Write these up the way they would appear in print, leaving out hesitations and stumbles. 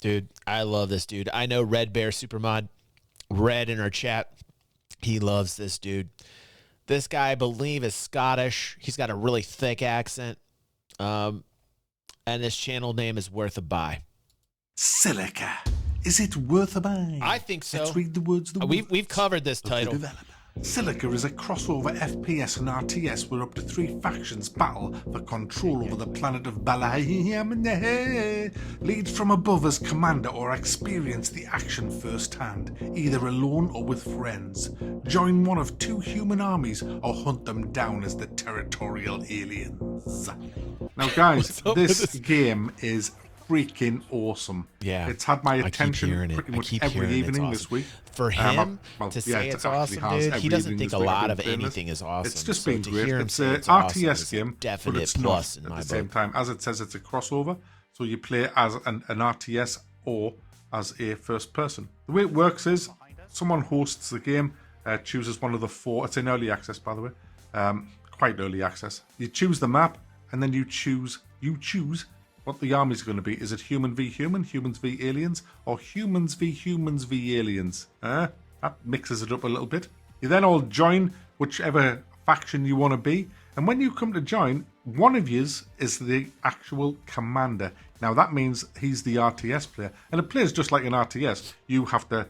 Dude, I love this dude. I know Red Bear Supermod, Red in our chat. He loves this dude. This guy, I believe, is Scottish. He's got a really thick accent. And this channel name is Worth a Buy. Silica. Is it worth a buy? I think so. Let's read the words. We've covered this title. Silica is a crossover FPS and RTS where up to 3 factions battle for control over the planet of Balahim. Lead from above as commander or experience the action firsthand, either alone or with friends. Join one of 2 human armies or hunt them down as the territorial aliens. Now guys, this game is freaking awesome. Yeah, it's had my attention pretty much every evening this week. For him to say it's awesome, dude, he doesn't think a lot of anything is awesome. It's just been great. It's an RTS game, but it's not at the same time. As it says, it's a crossover, so you play as an RTS or as a first person. The way it works is someone hosts the game, chooses one of the 4. It's in early access, by the way, quite early access. You choose the map, and then you choose what the armies are going to be. Is it human v human, humans v aliens, or humans v aliens? That mixes it up a little bit. You then all join whichever faction you want to be, and when you come to join, one of yous is the actual commander. Now that means he's the RTS player, and it plays just like an RTS. You have to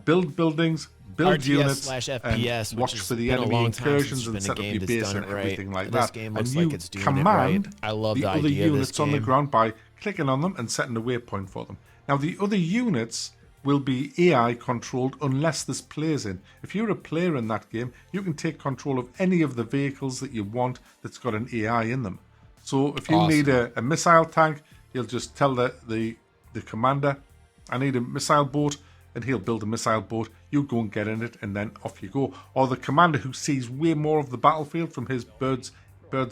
build buildings, build units, RTS, and watch for the enemy incursions and set up your base and everything like that. And you command I love the other units on the ground by clicking on them and setting a waypoint for them. Now the other units will be AI controlled unless there's players in. If you're a player in that game, you can take control of any of the vehicles that you want that's got an AI in them. So if you need a missile tank, you'll just tell the commander, I need a missile boat, and he'll build a missile boat. You go and get in it, and then off you go. Or the commander who sees way more of the battlefield from his bird's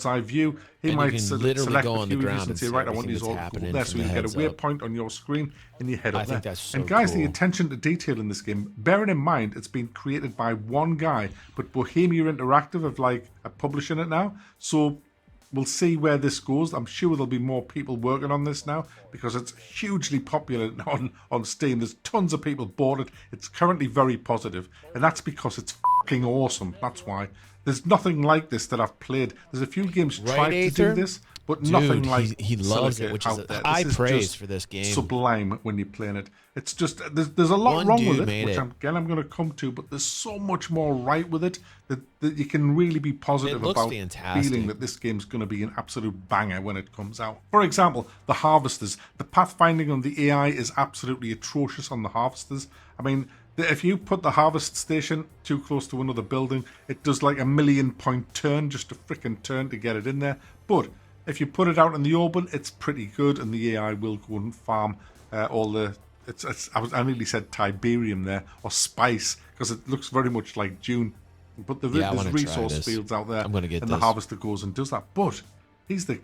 eye view, he might select a few units and say, right, I want these all to go there. So you get a waypoint on your screen, and you head up there. And guys, the attention to detail in this game, bearing in mind it's been created by one guy, but Bohemia Interactive are publishing it now. So we'll see where this goes. I'm sure there'll be more people working on this now because it's hugely popular on Steam. There's tons of people bought it. It's currently very positive, and that's because it's fucking awesome. That's why. There's nothing like this that I've played. There's a few games tried to do this, but nothing like he loves it, which is high praise for this game. Sublime when you're playing it. It's just there's a lot wrong with it, which I'm going to come to, but there's so much more right with it that you can really be positive about feeling that this game's going to be an absolute banger when it comes out. For example, the harvesters. The pathfinding on the AI is absolutely atrocious on the harvesters. I mean, if you put the harvest station too close to another building, it does like a 1,000,000-point turn, just a freaking turn to get it in there. But if you put it out in the open, it's pretty good, and the AI will go and farm all the... I nearly said Tiberium there, or spice, because it looks very much like Dune. But there's resource fields out there, and the harvester goes and does that. But he's the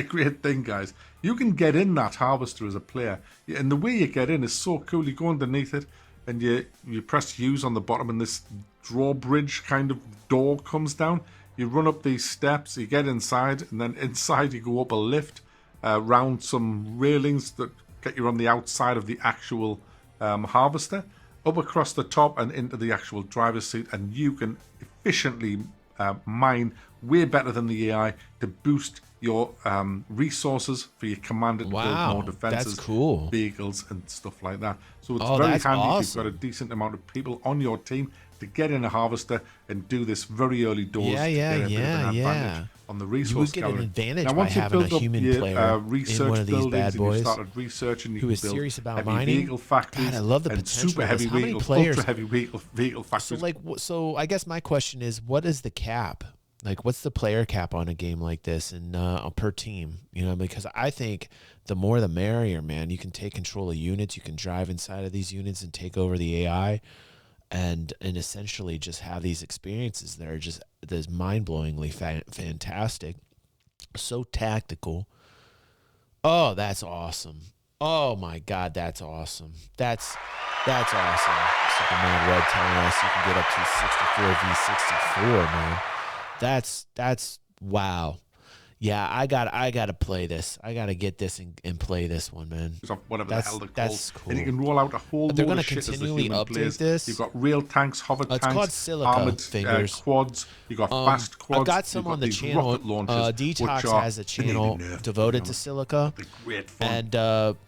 great thing, guys. You can get in that harvester as a player, and the way you get in is so cool. You go underneath it, and you press use on the bottom, and this drawbridge kind of door comes down. You run up these steps, you get inside, and then inside you go up a lift, round some railings that get you on the outside of the actual harvester, up across the top and into the actual driver's seat, and you can efficiently mine way better than the AI to boost your resources for your commander to build more defenses, vehicles, and stuff like that. So it's very handy if you've got a decent amount of people on your team to get in a harvester and do this very early doors to get a bit of an advantage on the resource gathering. You would get an advantage now, by having a human player in one of these bad boys you started researching, you who is serious about mining. Vehicle factories, God, I love the potential. Super heavy vehicles, ultra heavy vehicle factories. So I guess my question is, what is the cap? Like, what's the player cap on a game like this and per team? You know, because I think the more the merrier, man. You can take control of units. You can drive inside of these units and take over the AI. And essentially just have these experiences that are just this mind-blowingly fantastic, so tactical. Oh, that's awesome. Oh my God, that's awesome. That's awesome. Superman Red telling us you can get up to 64 v 64, man. That's wow. Yeah, I got to play this. I got to get this and play this one, man. Whatever the hell they're called. That's cool. And you can roll out a whole load of shit as the human plays. This. You've got real tanks, hover tanks, called Silica armored quads. You've got fast quads. I've got some on the channel. Detox has a channel devoted to Silica. Great fun. And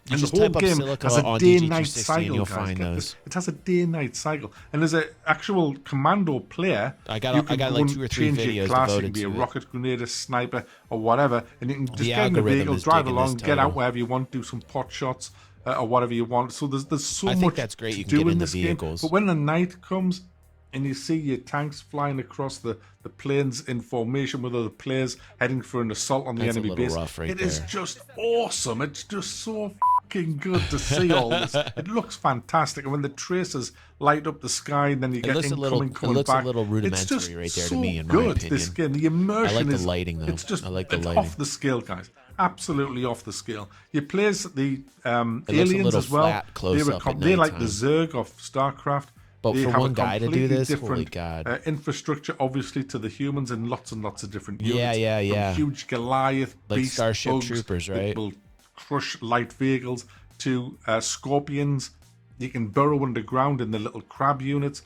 you just type up Silica on DG260 and you'll find those. It has a day-night cycle. And there's an actual commando player. I got like 2 or 3 videos devoted to it. You can be a rocket grenadier, sniper, or whatever, and you can just get in the vehicle, drive along, get out wherever you want, do some pot shots or whatever you want. So there's so much that's great. You to can do get in in the this vehicles. Game. But when the night comes and you see your tanks flying across the plains in formation with other players heading for an assault on the enemy base, it is just awesome. It's just so fucking good to see all this. It looks fantastic, and when the tracers light up the sky, and then you get incoming coming back. It looks a little rudimentary right there to me, in my opinion. This game, the immersion I like the lighting though. It's just I like the lighting. Off the scale, guys. Absolutely off the scale. You play the aliens as well. They're like the Zerg of StarCraft. But they for one guy to do this, holy God. God. Infrastructure, obviously, to the humans in lots and lots of different units. Yeah. From huge Goliath, like beast Starship bugs Troopers, right? That will crush light vehicles, to scorpions. You can burrow underground in the little crab units.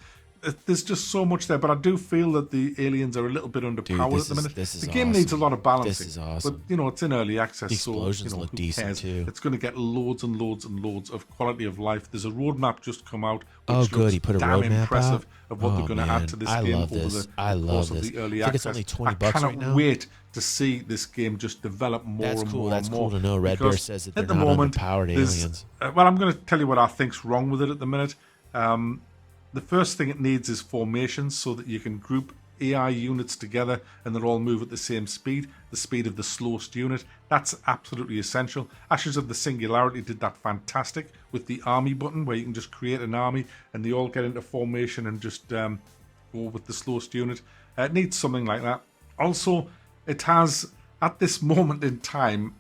There's just so much there, but I do feel that the aliens are a little bit underpowered at the minute. The game needs a lot of balancing. This is awesome. But, it's in early access, the explosions so, look decent too. It's going to get loads and loads and loads of quality of life. There's a roadmap just come out, which looks he put a damn roadmap impressive out? Of what they're going to add to this game over the course of the early access. It's only $20 right now. I cannot wait to see this game just develop more and more. That's and more. Cool to know. Red Bear says that they're not underpowered aliens. Well, I'm going to tell you what I think's wrong with it at the minute. The first thing it needs is formations, so that you can group AI units together and they'll all move at the same speed, the speed of the slowest unit. That's absolutely essential. Ashes of the Singularity did that fantastic with the army button, where you can just create an army and they all get into formation and just go with the slowest unit. It needs something like that. Also, it has, at this moment in time,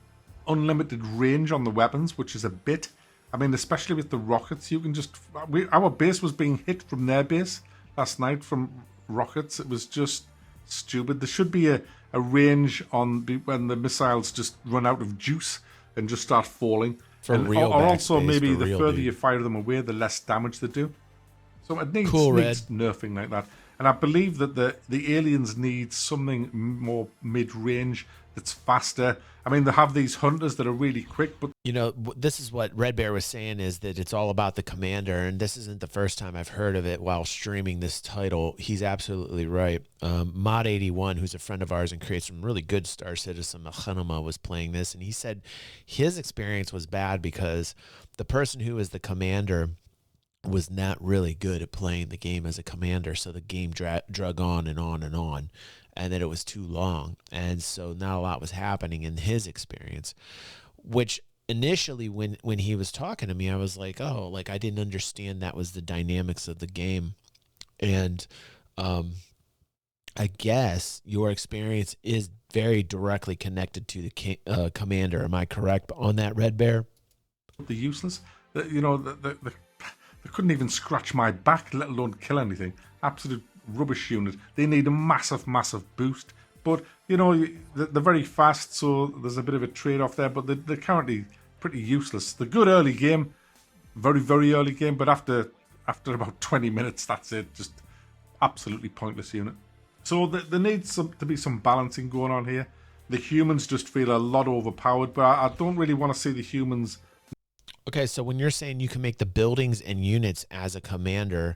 unlimited range on the weapons, which is a bit. I mean, especially with the rockets, you can just... our base was being hit from their base last night from rockets. It was just stupid. There should be a range on when the missiles just run out of juice and just start falling. Or also maybe the further you fire them away, the less damage they do. So it needs nerfing like that. And I believe that the aliens need something more mid-range that's faster. I mean, they have these hunters that are really quick, but... this is what Red Bear was saying, is that it's all about the commander, and this isn't the first time I've heard of it while streaming this title. He's absolutely right. Mod81, who's a friend of ours and creates some really good Star Citizen Machinima, was playing this, and he said his experience was bad because the person who was the commander was not really good at playing the game as a commander, so the game drug on and on and on, and that it was too long, and so not a lot was happening in his experience, which initially when he was talking to me, I was like, oh, like I didn't understand that was the dynamics of the game. And I guess your experience is very directly connected to the commander. Am I correct on that, Red Bear? The useless, they couldn't even scratch my back, let alone kill anything. Absolute rubbish unit. They need a massive boost. But, they're very fast, so there's a bit of a trade-off there. But they're currently pretty useless. They're good early game, very, very early game. But after about 20 minutes, that's it. Just absolutely pointless unit. So there needs to be some balancing going on here. The humans just feel a lot overpowered, but I don't really want to see the humans... Okay, so when you're saying you can make the buildings and units as a commander,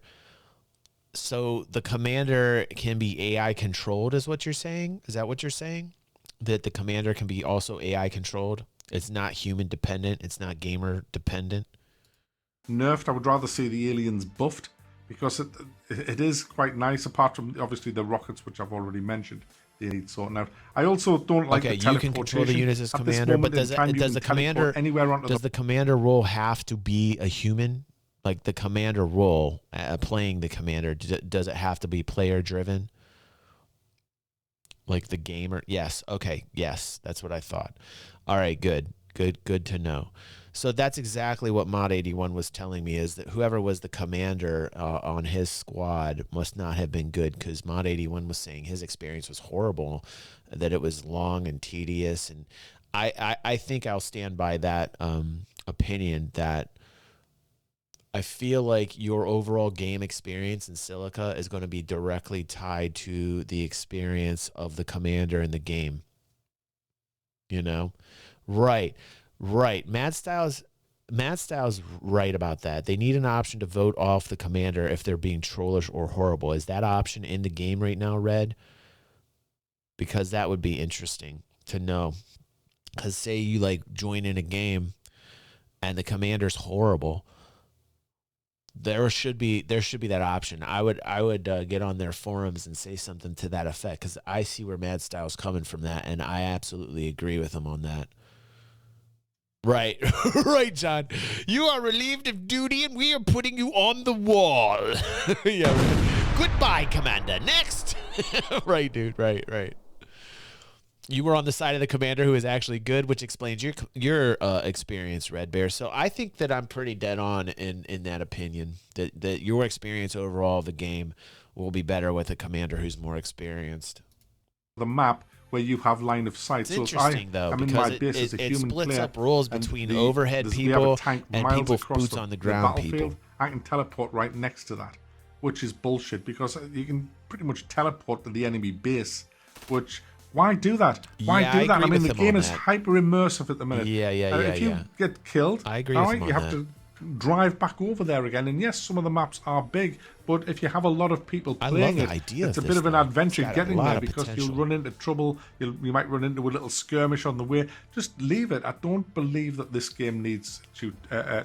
so the commander can be AI controlled is what you're saying? Is that what you're saying? That the commander can be also AI controlled? It's not human dependent? It's not gamer dependent? Nerfed. I would rather see the aliens buffed, because it is quite nice, apart from obviously the rockets, which I've already mentioned. They need sorting out. I also don't like the teleportation. You can control the units as commander, but does the commander role have to be a human? Like the commander role, playing the commander, does it have to be player driven? Like the gamer? Yes. Okay. Yes, that's what I thought. All right. Good. Good to know. So that's exactly what Mod 81 was telling me, is that whoever was the commander on his squad must not have been good, because Mod 81 was saying his experience was horrible, that it was long and tedious. And I think I'll stand by that opinion, that I feel like your overall game experience in Silica is going to be directly tied to the experience of the commander in the game. You know? Right. Matt Styles right about that. They need an option to vote off the commander if they're being trollish or horrible. Is that option in the game right now, Red? Because that would be interesting to know. Because say you like join in a game and the commander's horrible, there should be that option. I would get on their forums and say something to that effect, because I see where Mad Styles coming from that, and I absolutely agree with him on that. Right, right, John. You are relieved of duty, and we are putting you on the wall. Yeah. Goodbye, Commander. Next. Right, dude. Right. You were on the side of the commander who is actually good, which explains your experience, Red Bear. So I think that I'm pretty dead on in that opinion, that your experience overall of the game will be better with a commander who's more experienced. The map where you have line of sight. It's interesting, though, because it splits up roles between overhead people and people boots on the ground people. I can teleport right next to that, which is bullshit, because you can pretty much teleport to the enemy base, which... Why do that? Why do that? I mean, the game is hyper immersive at the minute. If you get killed, I agree with him on you have to drive back over there again. And yes, some of the maps are big, but if you have a lot of people playing it's a bit of an adventure getting there, because you'll run into trouble. You might run into a little skirmish on the way. Just leave it. I don't believe that this game needs to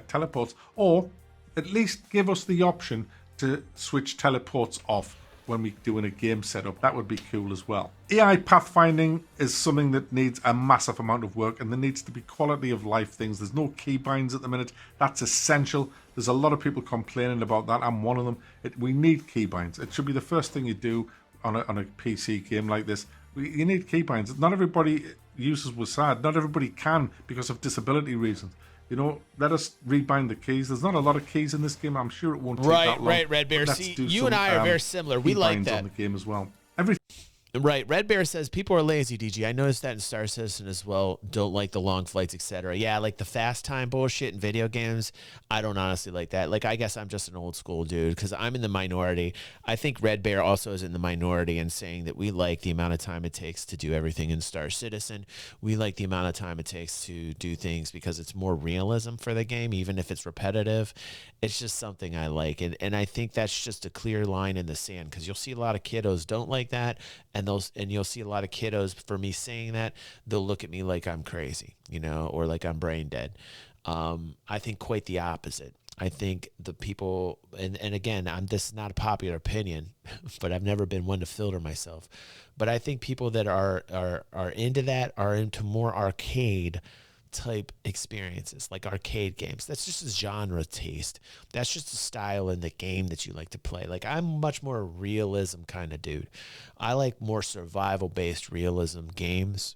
teleports, or at least give us the option to switch teleports off when we do in a game setup. That would be cool as well. AI pathfinding is something that needs a massive amount of work, and there needs to be quality of life things. There's no keybinds at the minute. That's essential. There's a lot of people complaining about that. I'm one of them. We need keybinds. It should be the first thing you do on a PC game like this. You need keybinds. Not everybody uses WASD. Not everybody can because of disability reasons. Let us rebind the keys. There's not a lot of keys in this game. I'm sure it won't take that long. Right, Red Bear. See, you and I are very similar. We like that. On the game as well. Right. Red Bear says people are lazy, DG. I noticed that in Star Citizen as well. Don't like the long flights, etc. Yeah, like the fast time bullshit in video games. I don't honestly like that. Like, I guess I'm just an old school dude because I'm in the minority. I think Red Bear also is in the minority in saying that we like the amount of time it takes to do everything in Star Citizen. We like the amount of time it takes to do things because it's more realism for the game, even if it's repetitive. It's just something I like. And I think that's just a clear line in the sand, because you'll see a lot of kiddos don't like that. And you'll see a lot of kiddos, for me saying that, they'll look at me like I'm crazy, or like I'm brain dead. I think quite the opposite. I think the people, and again, this is not a popular opinion, but I've never been one to filter myself. But I think people that are into that are into more arcade type experiences, like arcade games. That's just a genre taste. That's just a style in the game that you like to play. Like, I'm much more a realism kind of dude. I like more survival based realism games.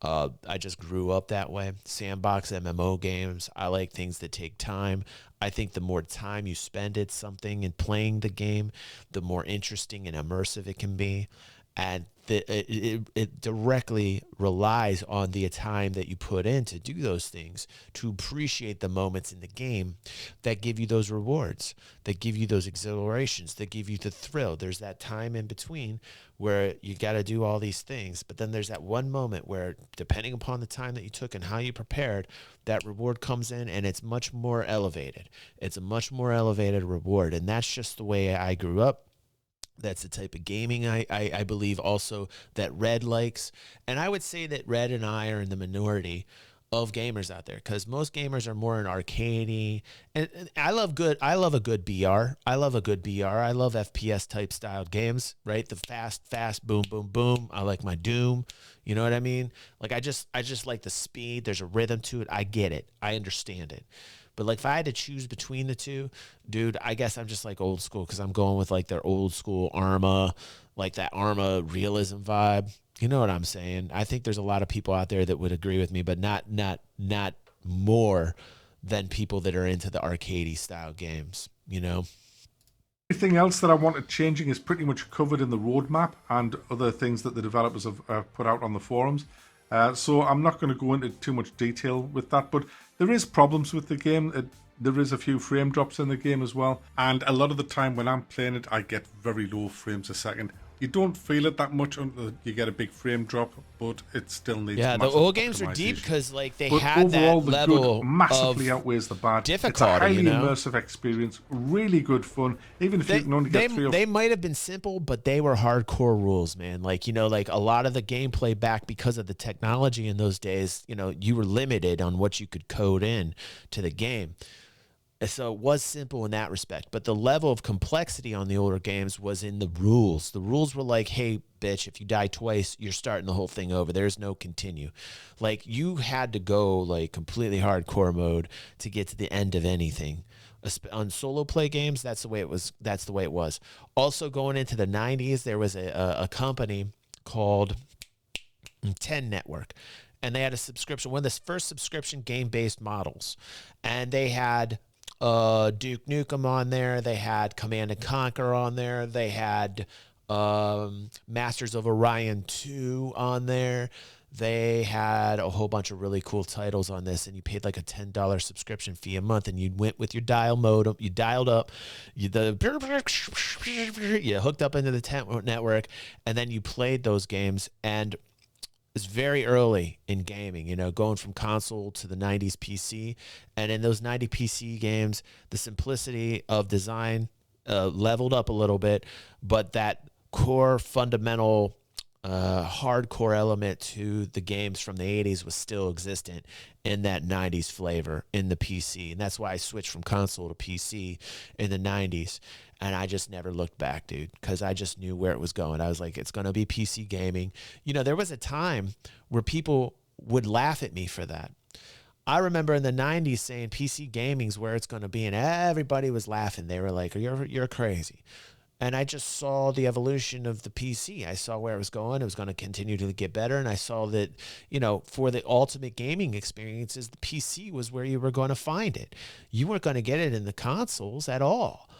I just grew up that way. Sandbox MMO games. I like things that take time. I think the more time you spend at something and playing the game, the more interesting and immersive it can be. And it directly relies on the time that you put in to do those things, to appreciate the moments in the game that give you those rewards, that give you those exhilarations, that give you the thrill. There's that time in between where you got to do all these things, but then there's that one moment where, depending upon the time that you took and how you prepared, that reward comes in, and it's much more elevated. It's a much more elevated reward, and that's just the way I grew up. That's the type of gaming I believe also that Red likes. And I would say that Red and I are in the minority of gamers out there, because most gamers are more an arcadey. And I love a good BR. I love FPS type styled games, right? The fast, boom, boom, boom. I like my Doom. You know what I mean? Like, I just like the speed. There's a rhythm to it. I get it. I understand it. But like, if I had to choose between the two, dude, I guess I'm just like old school, because I'm going with like their old school Arma, like that Arma realism vibe. You know what I'm saying? I think there's a lot of people out there that would agree with me, but not more than people that are into the arcadey style games, you know? Everything else that I wanted changing is pretty much covered in the roadmap and other things that the developers have put out on the forums. So I'm not going to go into too much detail with that, but there is problems with the game. There is a few frame drops in the game as well, and a lot of the time when I'm playing it, I get very low frames a second. You don't feel it that much until you get a big frame drop, but it still needs. Yeah, the old games are deep because like they had that level good massively outweighs the bad. Difficulty, it's a highly immersive experience, really good fun. Even if you can only get they might have been simple, but they were hardcore rules, man. Like like a lot of the gameplay back because of the technology in those days. You were limited on what you could code in to the game. So it was simple in that respect, but the level of complexity on the older games was in the rules. The rules were like, hey, bitch, if you die twice, you're starting the whole thing over. There's no continue. Like, you had to go like completely hardcore mode to get to the end of anything. On solo play games, that's the way it was. That's the way it was. Also, going into the 90s, there was a company called 10 Network, and they had a subscription, one of the first subscription game-based models, and they had Duke Nukem on there. They had Command and Conquer on there. They had Masters of Orion 2 on there. They had a whole bunch of really cool titles on this, and you paid like a $10 subscription fee a month, and you went with your dial modem. You dialed up, you hooked up into the 10 network, and then you played those games. And it's very early in gaming, going from console to the 90s PC. And in those 90s PC games, the simplicity of design leveled up a little bit, but that core fundamental hardcore element to the games from the 80s was still existent in that 90s flavor in the PC. And that's why I switched from console to PC in the 90s. And I just never looked back, dude, because I just knew where it was going. I was like, it's going to be PC gaming. There was a time where people would laugh at me for that. I remember in the 90s saying PC gaming's where it's going to be, and everybody was laughing. They were like, you're crazy. And I just saw the evolution of the PC. I saw where it was going. It was going to continue to get better. And I saw that, for the ultimate gaming experiences, the PC was where you were going to find it. You weren't going to get it in the consoles at all.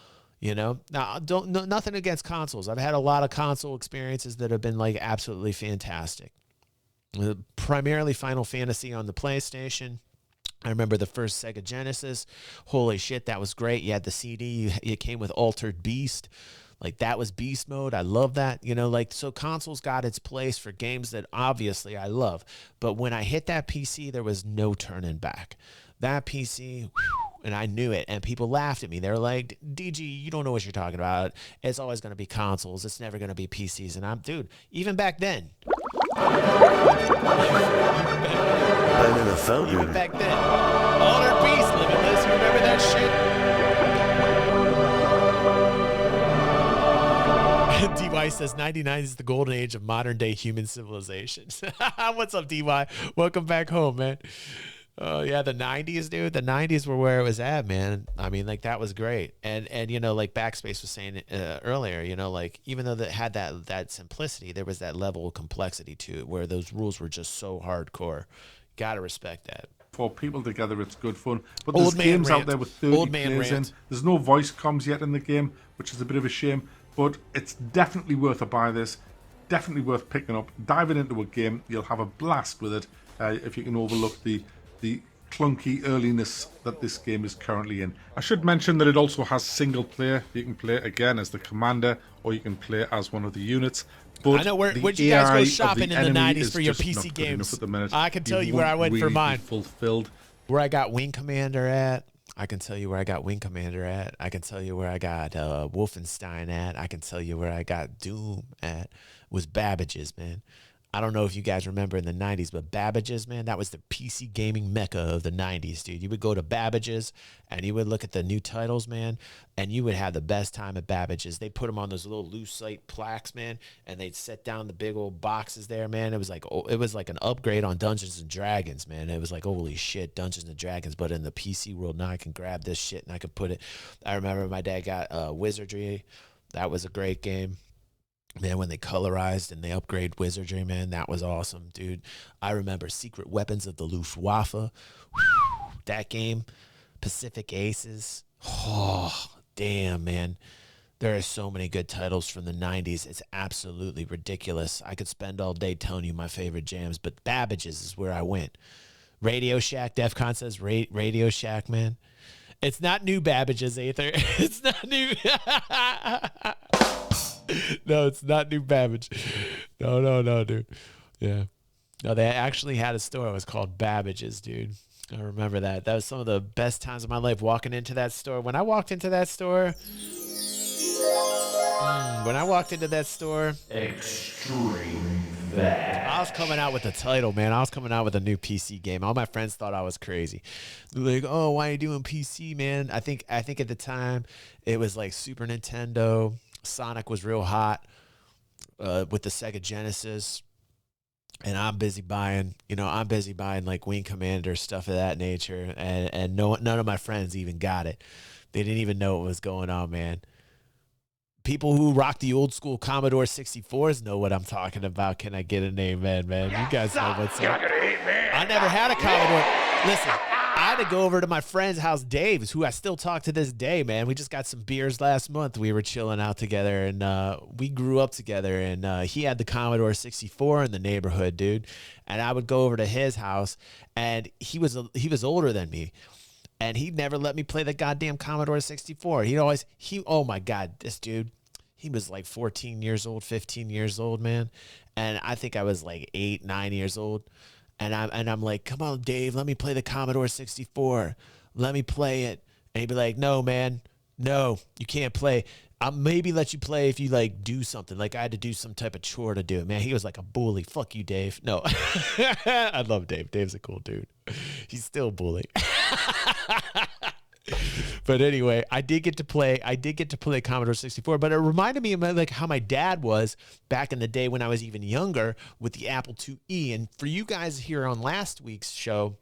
Now, nothing against consoles. I've had a lot of console experiences that have been like absolutely fantastic. Primarily Final Fantasy on the PlayStation. I remember the first Sega Genesis. Holy shit, that was great. You had the CD. It came with Altered Beast. Like, that was beast mode. I love that. So consoles got its place for games that obviously I love. But when I hit that PC, there was no turning back. That PC, and I knew it, and people laughed at me. They were like, DG, you don't know what you're talking about. It's always going to be consoles. It's never going to be PCs. And dude, even back then. I'm in a fountain. Even back then. Altered Beast, Limitless. You remember that shit? DY says 99 is the golden age of modern day human civilization. What's up, DY? Welcome back home, man. Yeah, the 90s, dude. The 90s were where it was at, man. I mean, like, that was great. And like Backspace was saying earlier, like, even though that had that simplicity, there was that level of complexity to it where those rules were just so hardcore. Gotta respect that. For people together, it's good fun. But there's games out there with 30 players in. There's no voice comms yet in the game, which is a bit of a shame. But it's definitely worth a buy this. Definitely worth picking up. Diving into a game, you'll have a blast with it if you can overlook the clunky earliness that this game is currently in. I should mention that it also has single player. You can play again as the commander, or you can play as one of the units. But I know where'd you guys go shopping in the 90s for your PC games? I can tell you where I went for mine. Fulfilled. Where I got Wing Commander at. I can tell you where I got Wing Commander at. I can tell you where I got Wolfenstein at. I can tell you where I got Doom at. It was Babbage's, man. I don't know if you guys remember in the 90s, but Babbage's, man, that was the PC gaming mecca of the 90s, dude. You would go to Babbage's, and you would look at the new titles, man, and you would have the best time at Babbage's. They put them on those little lucite plaques, man, and they'd set down the big old boxes there, man. It was like an upgrade on Dungeons and Dragons, man. It was like, holy shit, Dungeons and Dragons, but in the PC world, now I can grab this shit, and I could put it. I remember my dad got Wizardry. That was a great game. Man, when they colorized and they upgrade wizardry, man, that was awesome, dude. I remember Secret Weapons of the Luftwaffe. Whew, that game, Pacific Aces. Oh, damn, man. There are so many good titles from the 90s. It's absolutely ridiculous. I could spend all day telling you my favorite jams, but Babbage's is where I went. Radio Shack, DEFCON says Radio Shack, man. It's not new Babbage's, Aether. It's not new. No, it's not new Babbage. No, dude. Yeah. No, they actually had a store. It was called Babbage's, dude. I remember that. That was some of the best times of my life walking into that store. When I walked into that store, extreme bad. I was coming out with a title, man. I was coming out with a new PC game. All my friends thought I was crazy. They're like, "Oh, why are you doing PC, man?" I think at the time it was like Super Nintendo. Sonic was real hot with the Sega Genesis. And I'm busy buying like Wing Commander, stuff of that nature. And none of my friends even got it. They didn't even know what was going on, man. People who rock the old school Commodore 64s know what I'm talking about. Can I get an amen, man? You guys know what's up. I never had a Commodore. Listen, I had to go over to my friend's house, Dave's, who I still talk to this day, man. We just got some beers last month. We were chilling out together, and we grew up together. And he had the Commodore 64 in the neighborhood, dude. And I would go over to his house, and he was older than me. And he'd never let me play the goddamn Commodore 64. Oh my God, this dude, he was like 14 years old, 15 years old, man. And I think I was like 8, 9 years old. And I'm like, "Come on, Dave, let me play the Commodore 64. Let me play it." And he'd be like, "No, man, no, you can't play. I'll maybe let you play if you like do something." Like I had to do some type of chore to do it, man. He was like a bully. Fuck you, Dave. No, I love Dave. Dave's a cool dude. He's still a bully. But anyway, I did get to play Commodore 64, but it reminded me of like how my dad was back in the day when I was even younger with the Apple IIe. And for you guys here on last week's show,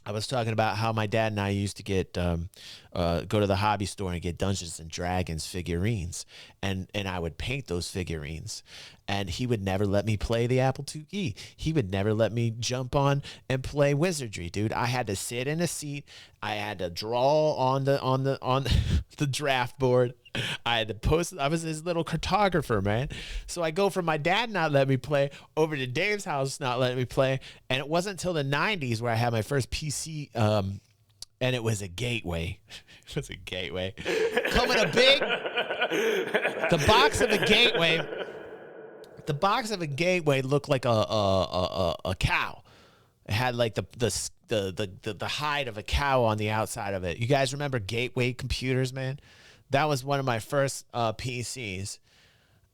I was talking about how my dad and I used to get go to the hobby store and get Dungeons and Dragons figurines, and I would paint those figurines, and he would never let me play the Apple IIe. He would never let me jump on and play wizardry, dude. I had to sit in a seat. I had to draw on the draft board. I had to post. I was his little cartographer, man. So I go from my dad not letting me play over to Dave's house not letting me play, and it wasn't until the 90s where I had my first PC, and it was a Gateway. It was a Gateway. Coming a big. The box of a Gateway. The box of a Gateway looked like a cow. It had like the hide of a cow on the outside of it. You guys remember Gateway computers, man? That was one of my first PCs,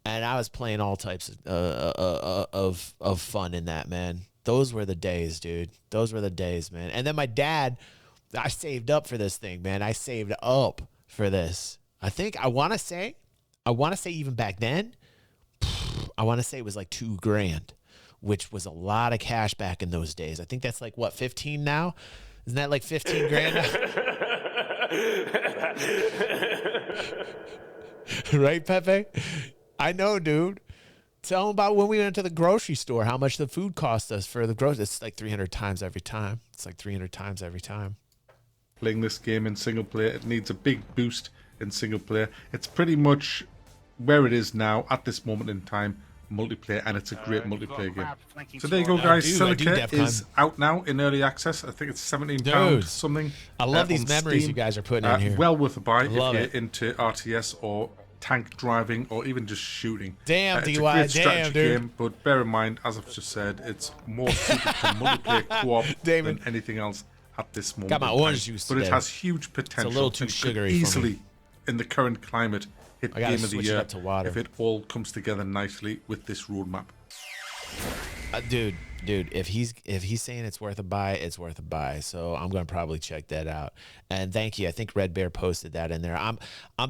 and I was playing all types of fun in that, man. Those were the days, dude. Those were the days, man. And then my dad, I saved up for this thing, man. I saved up for this. I want to say even back then, I want to say it was like $2,000, which was a lot of cash back in those days. I think that's like what, 15 now? Isn't that like 15 grand now? Right, Pepe? I know, dude. Tell them about when we went to the grocery store, how much the food cost us for the grocery. It's like 300 times every time. Playing this game in single player, it needs a big boost in single player. It's pretty much where it is now at this moment in time, multiplayer, and it's a great multiplayer game. So there you go, guys. Silica is out now in early access. I think it's £17 something. I love these memories Steam. You guys are putting in here. Well worth a buy if you're into RTS or tank driving or even just shooting. Damn, it's DY, a great strategy dude. game, but bear in mind, as I've just said, it's more suited to multiplayer co-op than anything else at this moment. Got my orange juice but today. It has huge potential. It's a little too sugary easily, in the current climate, hit game of the year if it all comes together nicely with this roadmap. Dude, if he's saying it's worth a buy, it's worth a buy. So I'm going to probably check that out. And thank you. I think Red Bear posted that in there. I'm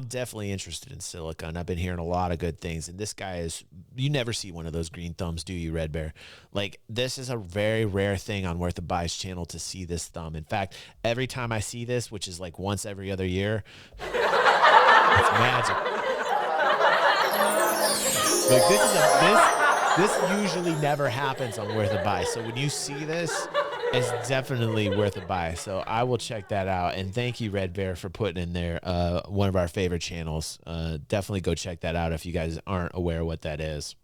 definitely interested in Silica, and I've been hearing a lot of good things. And this guy is, you never see one of those green thumbs, do you, Red Bear? Like, this is a very rare thing on Worth a Buy's channel to see this thumb. In fact, every time I see this, which is like once every other year, it's magic. Like this usually never happens on Worth a Buy. So when you see this, it's definitely worth a buy. So I will check that out. And thank you, Red Bear, for putting in there one of our favorite channels. Definitely go check that out if you guys aren't aware what that is.